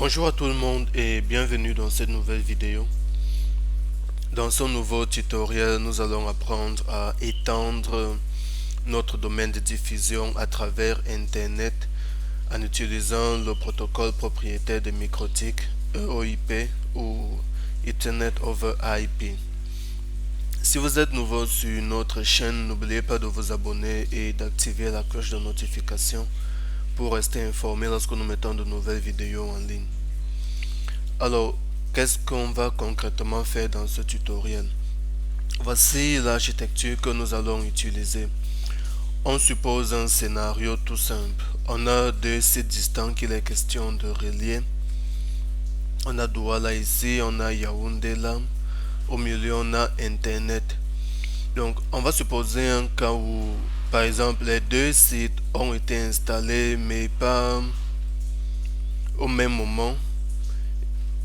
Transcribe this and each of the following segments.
Bonjour à tout le monde et bienvenue dans cette nouvelle vidéo. Dans ce nouveau tutoriel, nous allons apprendre à étendre notre domaine de diffusion à travers Internet en utilisant le protocole propriétaire de MikroTik, EOIP ou Ethernet over IP. Si vous êtes nouveau sur notre chaîne, n'oubliez pas de vous abonner et d'activer la cloche de notification pour rester informé lorsque nous mettons de nouvelles vidéos en ligne. Alors, qu'est-ce qu'on va concrètement faire dans ce tutoriel? Voici l'architecture que nous allons utiliser. On suppose un scénario tout simple. On a deux sites distants qu'il est question de relier. On a Douala ici, on a Yaoundé là. Au milieu, on a Internet. Donc, on va supposer un cas où, par exemple, les deux sites ont été installés, mais pas au même moment.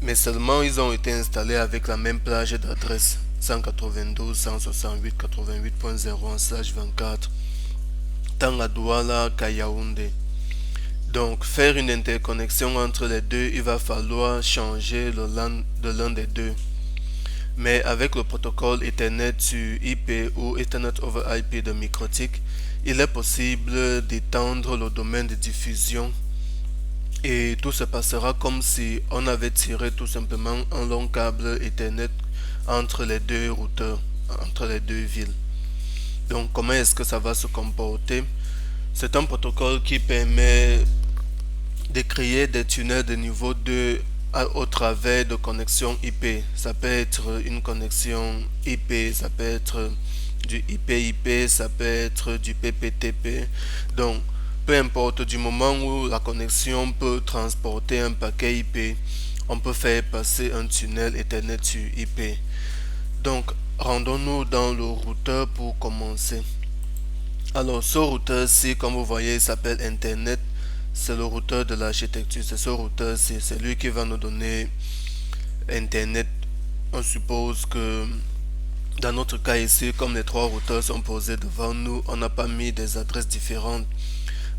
Mais seulement ils ont été installés avec la même plage d'adresse 192.168.88.0/24 tant à Douala qu'à Yaoundé. Donc faire une interconnexion entre les deux, il va falloir changer le LAN de l'un des deux. Mais avec le protocole Ethernet sur IP ou Ethernet over IP de MikroTik, il est possible d'étendre le domaine de diffusion et tout se passera comme si on avait tiré tout simplement un long câble Ethernet entre les deux routeurs, entre les deux villes. Donc comment est-ce que ça va se comporter? C'est un protocole qui permet de créer des tunnels de niveau 2 au travers de connexions IP. Ça peut être une connexion IP, ça peut être du IP-IP, ça peut être du PPTP. Donc peu importe, du moment où la connexion peut transporter un paquet IP, on peut faire passer un tunnel Ethernet sur IP. Donc, rendons-nous dans le routeur pour commencer. Alors, ce routeur-ci, comme vous voyez, il s'appelle Internet. C'est le routeur de l'architecture. C'est ce routeur-ci, c'est lui qui va nous donner Internet. On suppose que dans notre cas ici, comme les trois routeurs sont posés devant nous, on n'a pas mis des adresses différentes.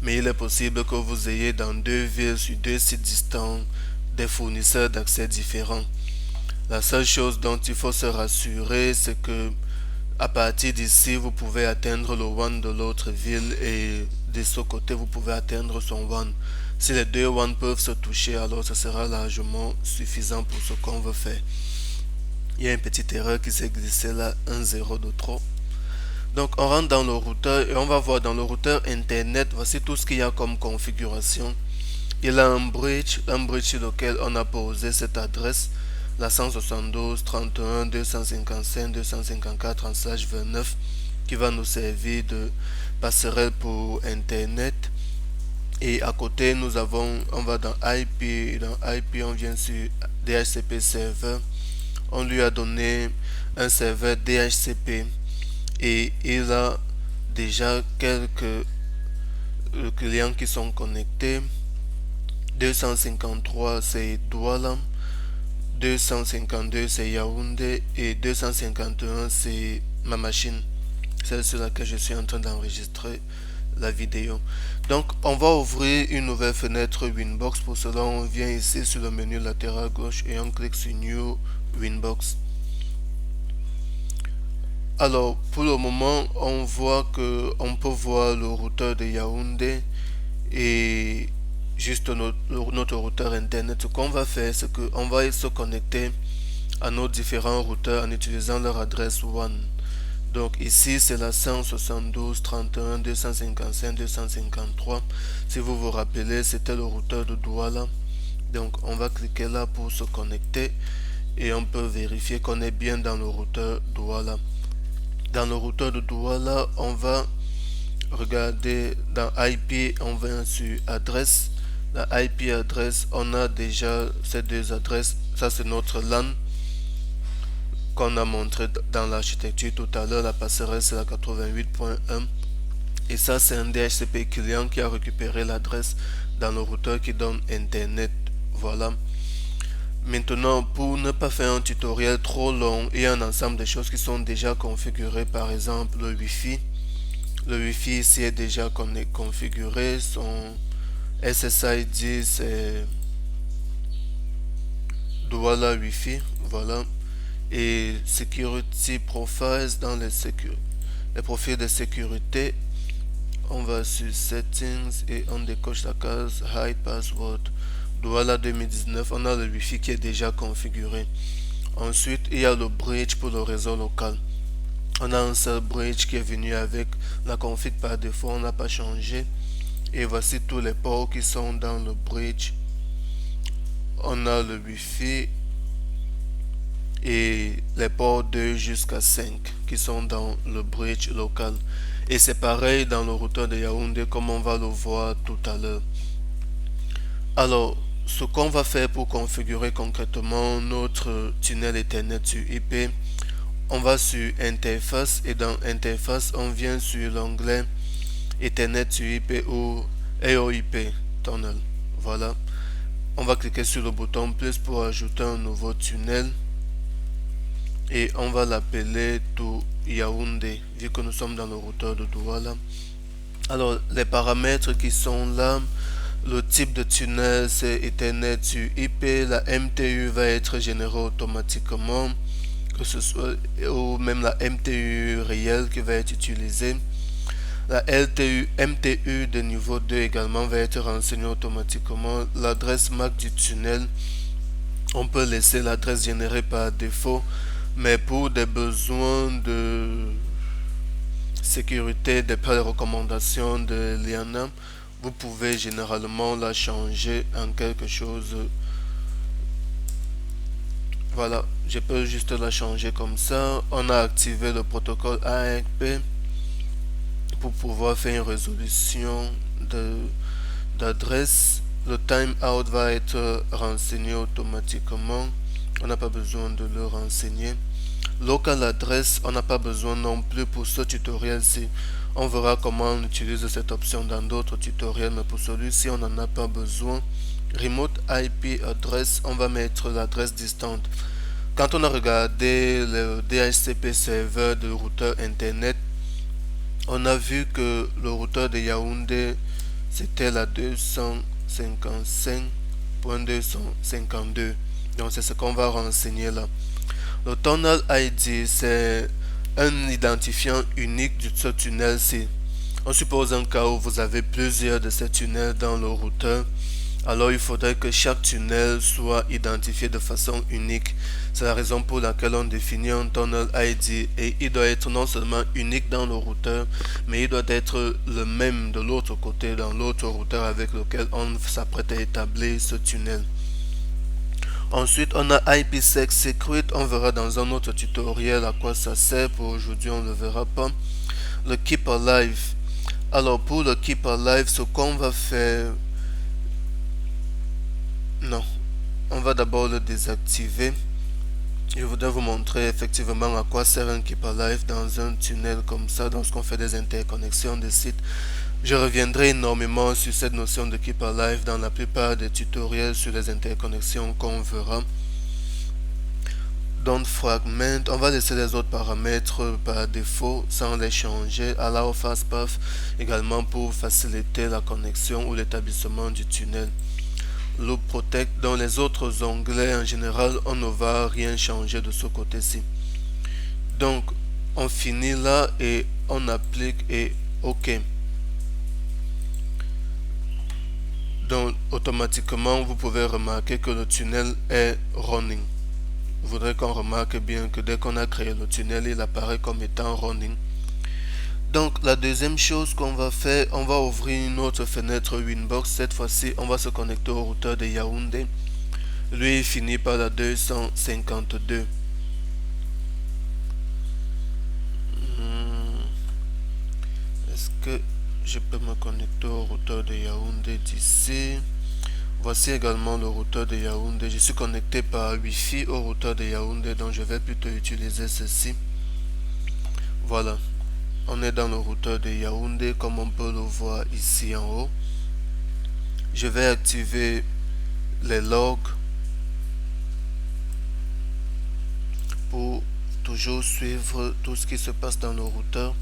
Mais il est possible que vous ayez dans deux villes sur deux sites distants des fournisseurs d'accès différents. La seule chose dont il faut se rassurer, c'est que à partir d'ici, vous pouvez atteindre le WAN de l'autre ville et de ce côté, vous pouvez atteindre son WAN. Si les deux WAN peuvent se toucher, alors ce sera largement suffisant pour ce qu'on veut faire. Il y a une petite erreur qui s'est glissée là, un 0 de trop. Donc on rentre dans le routeur et on va voir dans le routeur Internet, voici tout ce qu'il y a comme configuration. Il a un bridge sur lequel on a posé cette adresse, la 172.31.255.254/29 qui va nous servir de passerelle pour Internet. Et à côté nous avons, on va dans IP, on vient sur DHCP server, on lui a donné un serveur DHCP. Et il a déjà quelques clients qui sont connectés. 253 c'est Douala, 252 c'est Yaoundé et 251 c'est ma machine, celle sur laquelle je suis en train d'enregistrer la vidéo. Donc on va ouvrir une nouvelle fenêtre Winbox. Pour cela on vient ici sur le menu latéral gauche et on clique sur New Winbox. Alors pour le moment on voit que on peut voir le routeur de Yaoundé et juste notre routeur internet. Ce qu'on va faire, c'est qu'on va se connecter à nos différents routeurs en utilisant leur adresse WAN. Donc ici c'est la 172.31.255.253. Si vous vous rappelez, c'était le routeur de Douala. Donc on va cliquer là pour se connecter et on peut vérifier qu'on est bien dans le routeur Douala. Dans le routeur de Douala, on va regarder dans IP, on va sur adresse. La IP adresse, on a déjà ces deux adresses. Ça c'est notre LAN qu'on a montré dans l'architecture tout à l'heure. La passerelle c'est la 88.1 et ça c'est un DHCP client qui a récupéré l'adresse dans le routeur qui donne Internet. Voilà. Maintenant, pour ne pas faire un tutoriel trop long et un ensemble de choses qui sont déjà configurées, par exemple le Wi-Fi. Le Wi-Fi ici est déjà configuré, son SSID c'est Douala Wi-Fi, voilà. Et Security Profiles dans les profils de sécurité. On va sur Settings et on décoche la case Hide Password. Douala 2019, on a le Wi-Fi qui est déjà configuré. Ensuite, il y a le bridge pour le réseau local. On a un seul bridge qui est venu avec la config par défaut, on n'a pas changé. Et voici tous les ports qui sont dans le bridge. On a le Wi-Fi et les ports 2 jusqu'à 5 qui sont dans le bridge local. Et c'est pareil dans le routeur de Yaoundé comme on va le voir tout à l'heure. Alors, ce qu'on va faire pour configurer concrètement notre tunnel Ethernet sur IP, on va sur Interface et dans Interface, on vient sur l'onglet Ethernet sur IP ou EOIP Tunnel. Voilà. On va cliquer sur le bouton plus pour ajouter un nouveau tunnel et on va l'appeler to Yaoundé vu que nous sommes dans le routeur de Douala. Alors, les paramètres qui sont là, le type de tunnel c'est Ethernet sur IP, la MTU va être générée automatiquement, que ce soit ou même la MTU réelle qui va être utilisée. La MTU de niveau 2 également va être renseignée automatiquement. L'adresse MAC du tunnel, on peut laisser l'adresse générée par défaut, mais pour des besoins de sécurité, d'après les recommandations de l'IANA, vous pouvez généralement la changer en quelque chose. Voilà, je peux juste la changer comme ça. On a activé le protocole ARP pour pouvoir faire une résolution d'adresse. Le timeout va être renseigné automatiquement. On n'a pas besoin de le renseigner. Local address, on n'a pas besoin non plus pour ce tutoriel-ci. On verra comment on utilise cette option dans d'autres tutoriels, mais pour celui-ci, on n'en a pas besoin. Remote IP address, on va mettre l'adresse distante. Quand on a regardé le DHCP serveur de routeur internet, on a vu que le routeur de Yaoundé, c'était la 255.252. Donc c'est ce qu'on va renseigner là. Le tunnel ID, c'est un identifiant unique de ce tunnel-ci. On suppose un cas où vous avez plusieurs de ces tunnels dans le routeur. Alors il faudrait que chaque tunnel soit identifié de façon unique. C'est la raison pour laquelle on définit un tunnel ID et il doit être non seulement unique dans le routeur, mais il doit être le même de l'autre côté dans l'autre routeur avec lequel on s'apprête à établir ce tunnel. Ensuite, on a IPsec Secret, on verra dans un autre tutoriel à quoi ça sert. Pour aujourd'hui, on ne le verra pas. Le Keep Alive. Alors, pour le Keep Alive, ce qu'on va faire... Non, on va d'abord le désactiver. Je voudrais vous montrer effectivement à quoi sert un Keep Alive dans un tunnel comme ça, lorsqu'on fait des interconnexions de sites. Je reviendrai énormément sur cette notion de Keep Alive dans la plupart des tutoriels sur les interconnexions qu'on verra. Don't Fragment, on va laisser les autres paramètres par défaut sans les changer. Allow Fastpath également pour faciliter la connexion ou l'établissement du tunnel. Loop Protect, dans les autres onglets en général, on ne va rien changer de ce côté-ci. Donc, on finit là et on applique et OK. Donc, automatiquement, vous pouvez remarquer que le tunnel est running. Je voudrais qu'on remarque bien que dès qu'on a créé le tunnel, il apparaît comme étant running. Donc, la deuxième chose qu'on va faire, on va ouvrir une autre fenêtre Winbox. Cette fois-ci, on va se connecter au routeur de Yaoundé. Lui, il finit par la 252. Est-ce que je peux me connecter au routeur de Yaoundé d'ici? Voici également le routeur de Yaoundé. Je suis connecté par Wi-Fi au routeur de Yaoundé, donc je vais plutôt utiliser ceci. Voilà. On est dans le routeur de Yaoundé comme on peut le voir ici en haut. Je vais activer les logs pour toujours suivre tout ce qui se passe dans le routeur.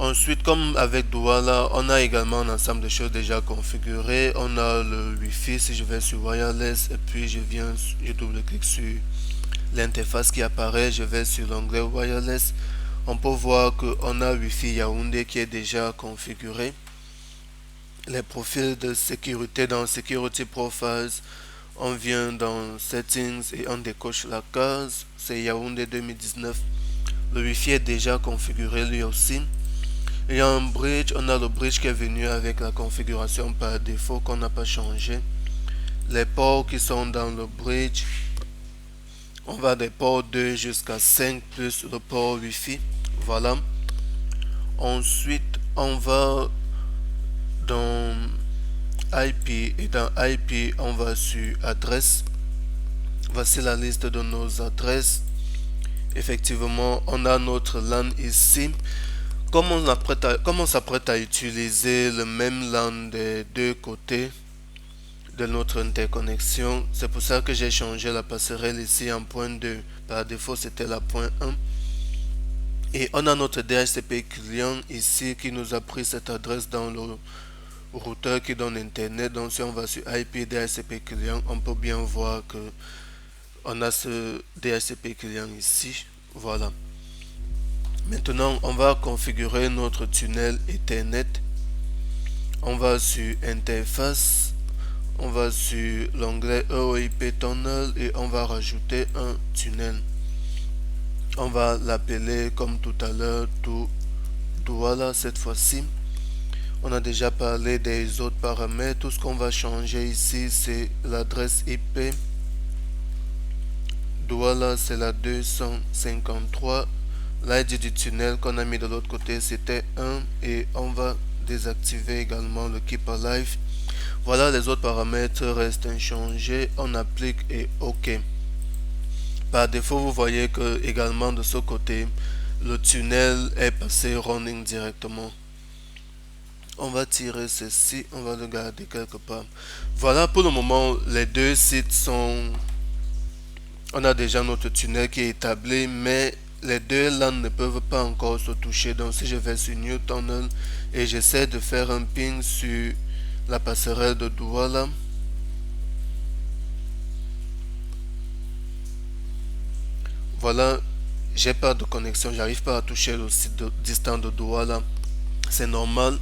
Ensuite, comme avec Douala, on a également un ensemble de choses déjà configurées. On a le Wi-Fi. Si je vais sur Wireless et puis je double-clique sur l'interface qui apparaît, je vais sur l'onglet Wireless. On peut voir qu'on a Wi-Fi Yaoundé qui est déjà configuré. Les profils de sécurité dans Security Profiles, on vient dans Settings et on décoche la case. C'est Yaoundé 2019. Le Wi-Fi est déjà configuré lui aussi. Et en bridge, on a le bridge qui est venu avec la configuration par défaut qu'on n'a pas changé. Les ports qui sont dans le bridge, on va des ports 2 jusqu'à 5 plus le port Wi-Fi. Voilà. Ensuite, on va dans IP et dans IP, on va sur adresse. Voici la liste de nos adresses. Effectivement, on a notre LAN ici. Comme on s'apprête à utiliser le même LAN des deux côtés de notre interconnexion, c'est pour ça que j'ai changé la passerelle ici en point 2. Par défaut, c'était la point 1. Et on a notre DHCP client ici qui nous a pris cette adresse dans le routeur qui donne internet. Donc si on va sur IP DHCP client, on peut bien voir que on a ce DHCP client ici. Voilà. Maintenant, on va configurer notre tunnel Ethernet. On va sur Interface, on va sur l'onglet EOIP Tunnel et on va rajouter un tunnel. On va l'appeler comme tout à l'heure Douala cette fois-ci. On a déjà parlé des autres paramètres. Tout ce qu'on va changer ici, c'est l'adresse IP. Douala, c'est la 253. L'ID du tunnel qu'on a mis de l'autre côté, c'était 1. Et on va désactiver également le Keep Alive. Voilà, les autres paramètres restent inchangés. On applique et OK. Par défaut, vous voyez que également de ce côté, le tunnel est passé running directement. On va tirer ceci, on va le garder quelque part. Voilà, pour le moment, les deux sites sont... On a déjà notre tunnel qui est établi, mais les deux LAN ne peuvent pas encore se toucher. Donc si je vais sur New Tunnel et j'essaie de faire un ping sur la passerelle de Douala, voilà, j'ai pas de connexion, j'arrive pas à toucher le site distant de Douala. C'est normal.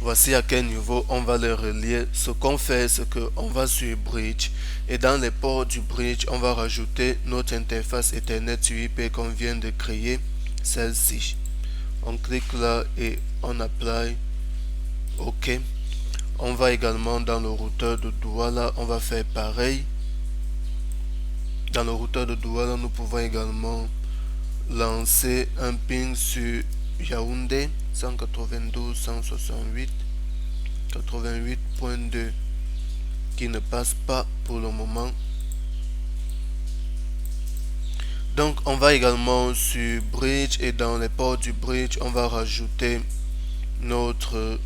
Voici à quel niveau on va les relier. Ce qu'on fait, c'est qu'on va sur Bridge et dans les ports du Bridge, on va rajouter notre interface Ethernet IP qu'on vient de créer, celle-ci. On clique là et on apply. OK. On va également dans le routeur de Douala, on va faire pareil. Dans le routeur de Douala, nous pouvons également lancer un ping sur Yaoundé 192.168.88.2 qui ne passe pas pour le moment. Donc on va également sur Bridge et dans les ports du Bridge, on va rajouter notre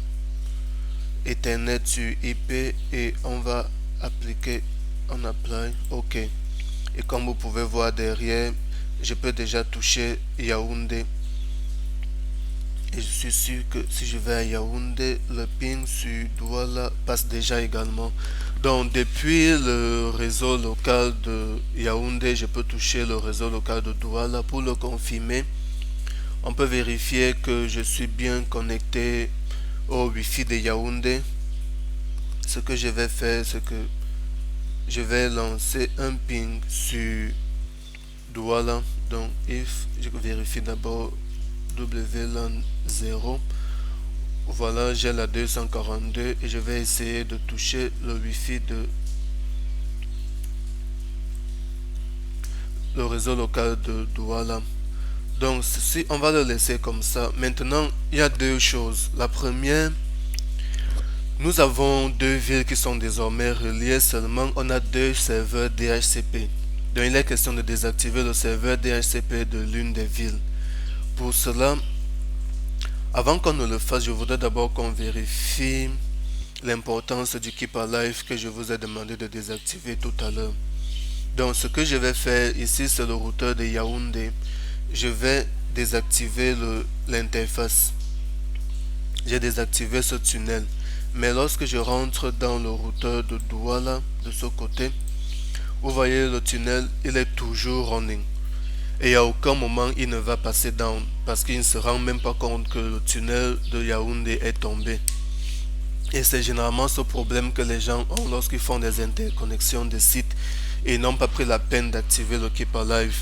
Ethernet sur IP et on va appliquer en apply. OK. Et comme vous pouvez voir derrière, je peux déjà toucher Yaoundé. Et je suis sûr que si je vais à Yaoundé, le ping sur Douala passe déjà également. Donc depuis le réseau local de Yaoundé, je peux toucher le réseau local de Douala. Pour le confirmer, on peut vérifier que je suis bien connecté au Wi-Fi de Yaoundé. Ce que je vais faire, c'est que je vais lancer un ping sur Douala. Donc if je vérifie d'abord WLAN 0. Voilà, j'ai la 242 et je vais essayer de toucher le Wi-Fi de le réseau local de Douala. Donc ceci, on va le laisser comme ça. Maintenant, il y a deux choses. La première, nous avons deux villes qui sont désormais reliées, seulement on a deux serveurs DHCP. Donc il est question de désactiver le serveur DHCP de l'une des villes. Pour cela, avant qu'on ne le fasse, je voudrais d'abord qu'on vérifie l'importance du Keep Alive que je vous ai demandé de désactiver tout à l'heure. Donc ce que je vais faire ici, c'est le routeur de Yaoundé. Je vais désactiver l'interface. j'ai désactivé ce tunnel. Mais lorsque je rentre dans le routeur de Douala, de ce côté, vous voyez le tunnel, il est toujours running. Et à aucun moment il ne va passer down parce qu'il ne se rend même pas compte que le tunnel de Yaoundé est tombé. Et c'est généralement ce problème que les gens ont lorsqu'ils font des interconnexions de sites et n'ont pas pris la peine d'activer le Keep Alive.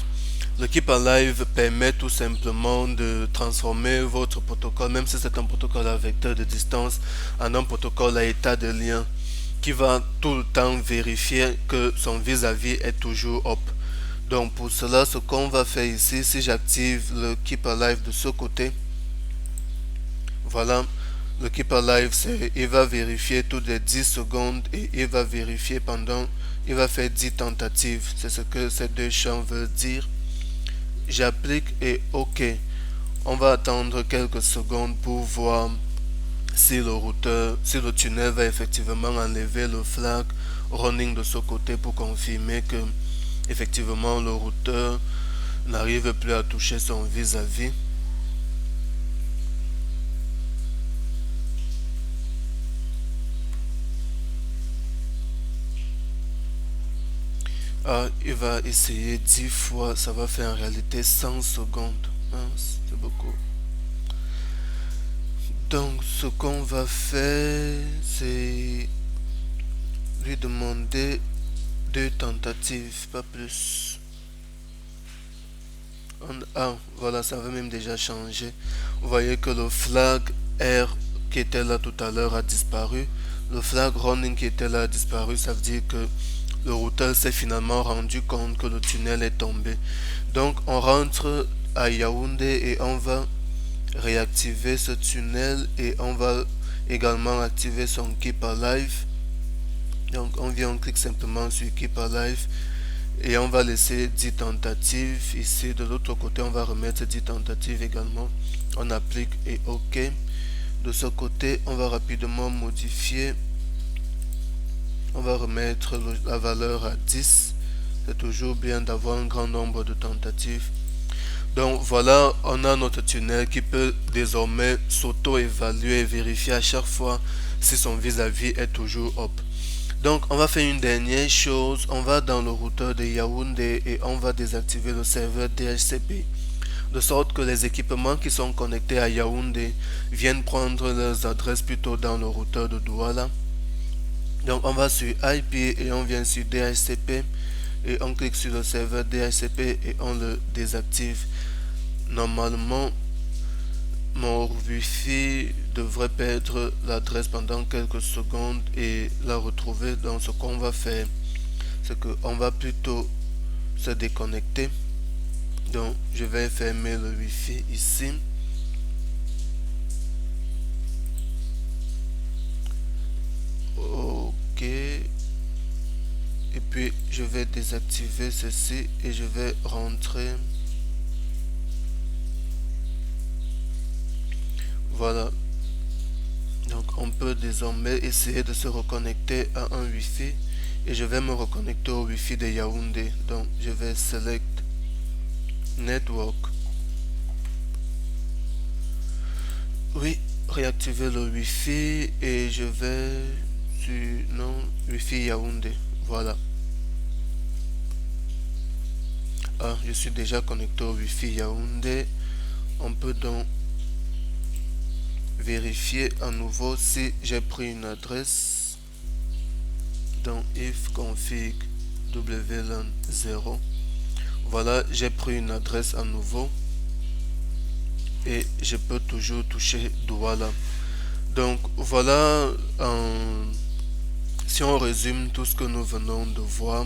Le Keep Alive permet tout simplement de transformer votre protocole, même si c'est un protocole à vecteur de distance, en un protocole à état de lien qui va tout le temps vérifier que son vis-à-vis est toujours up. Donc pour cela, ce qu'on va faire ici, si j'active le Keep Alive de ce côté, voilà, le Keep Alive, il va vérifier toutes les 10 secondes et il va vérifier il va faire 10 tentatives. C'est ce que ces deux champs veulent dire. J'applique et OK. On va attendre quelques secondes pour voir si le tunnel va effectivement enlever le flag running de ce côté pour confirmer que effectivement le routeur n'arrive plus à toucher son vis-à-vis. Il va essayer 10 fois, ça va faire en réalité 100 secondes. C'est beaucoup. Donc ce qu'on va faire, c'est lui demander 2 tentatives, pas plus. Voilà, ça va même déjà changer. Vous voyez que le flag R qui était là tout à l'heure a disparu. Le flag running qui était là a disparu. Ça veut dire que le routeur s'est finalement rendu compte que le tunnel est tombé. Donc on rentre à Yaoundé et on va réactiver ce tunnel et on va également activer son Keep Alive. Donc on clique simplement sur Keep Alive et on va laisser 10 tentatives. Ici de l'autre côté on va remettre 10 tentatives également. On applique et OK. De ce côté on va rapidement modifier. On va remettre la valeur à 10. C'est toujours bien d'avoir un grand nombre de tentatives. Donc voilà, on a notre tunnel qui peut désormais s'auto-évaluer et vérifier à chaque fois si son vis-à-vis est toujours up. Donc on va faire une dernière chose, on va dans le routeur de Yaoundé et on va désactiver le serveur DHCP. De sorte que les équipements qui sont connectés à Yaoundé viennent prendre leurs adresses plutôt dans le routeur de Douala. Donc on va sur IP et on vient sur DHCP et on clique sur le serveur DHCP et on le désactive. Normalement mon Wi-Fi devrait perdre l'adresse pendant quelques secondes et la retrouver. Donc ce qu'on va faire, c'est qu'on va plutôt se déconnecter. Donc je vais fermer le Wi-Fi ici. OK. Et puis je vais désactiver ceci et je vais rentrer. Voilà. Donc on peut désormais essayer de se reconnecter à un Wi-Fi et je vais me reconnecter au Wi-Fi de Yaoundé. Donc je vais select Network. Oui, réactiver le Wi-Fi et je vais sur non Wi-Fi Yaoundé. Voilà. Je suis déjà connecté au Wi-Fi Yaoundé. On peut donc vérifier à nouveau si j'ai pris une adresse. Dans if config wlan 0. Voilà, j'ai pris une adresse à nouveau et je peux toujours toucher Douala. Donc voilà, si on résume tout ce que nous venons de voir,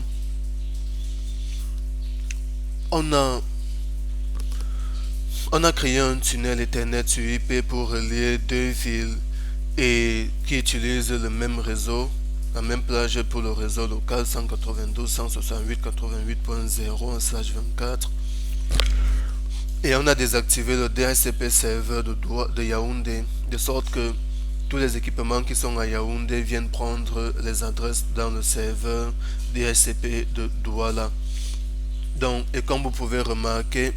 on a créé un tunnel Ethernet sur IP pour relier deux villes et qui utilisent le même réseau, la même plage pour le réseau local 192.168.88.0/24. Et on a désactivé le DHCP serveur de Yaoundé, de sorte que tous les équipements qui sont à Yaoundé viennent prendre les adresses dans le serveur DHCP de Douala. Donc, et comme vous pouvez remarquer,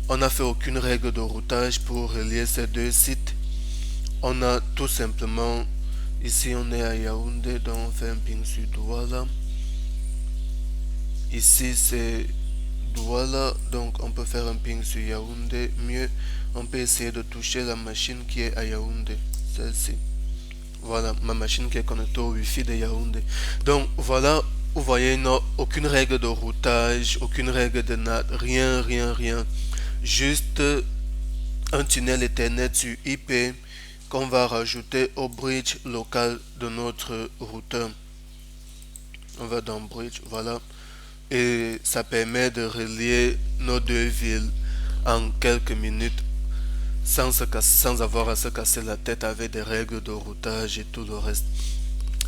on n'a fait aucune règle de routage pour relier ces deux sites. on a tout simplement, ici on est à Yaoundé, donc on fait un ping sur Douala. Ici c'est Douala, donc on peut faire un ping sur Yaoundé. Mieux, on peut essayer de toucher la machine qui est à Yaoundé, celle-ci. Voilà, ma machine qui est connectée au Wi-Fi de Yaoundé. Donc voilà, vous voyez, non, aucune règle de routage, aucune règle de NAT, rien, rien, rien. Juste un tunnel Ethernet sur IP qu'on va rajouter au bridge local de notre routeur. On va dans bridge, voilà. Et ça permet de relier nos deux villes en quelques minutes sans avoir à se casser la tête avec des règles de routage et tout le reste.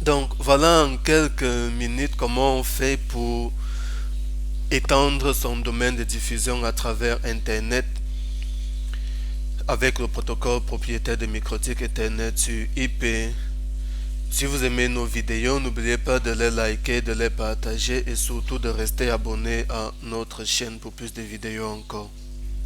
Donc voilà en quelques minutes comment on fait pour étendre son domaine de diffusion à travers Internet avec le protocole propriétaire de MikroTik Ethernet sur IP. Si vous aimez nos vidéos, n'oubliez pas de les liker, de les partager et surtout de rester abonné à notre chaîne pour plus de vidéos encore.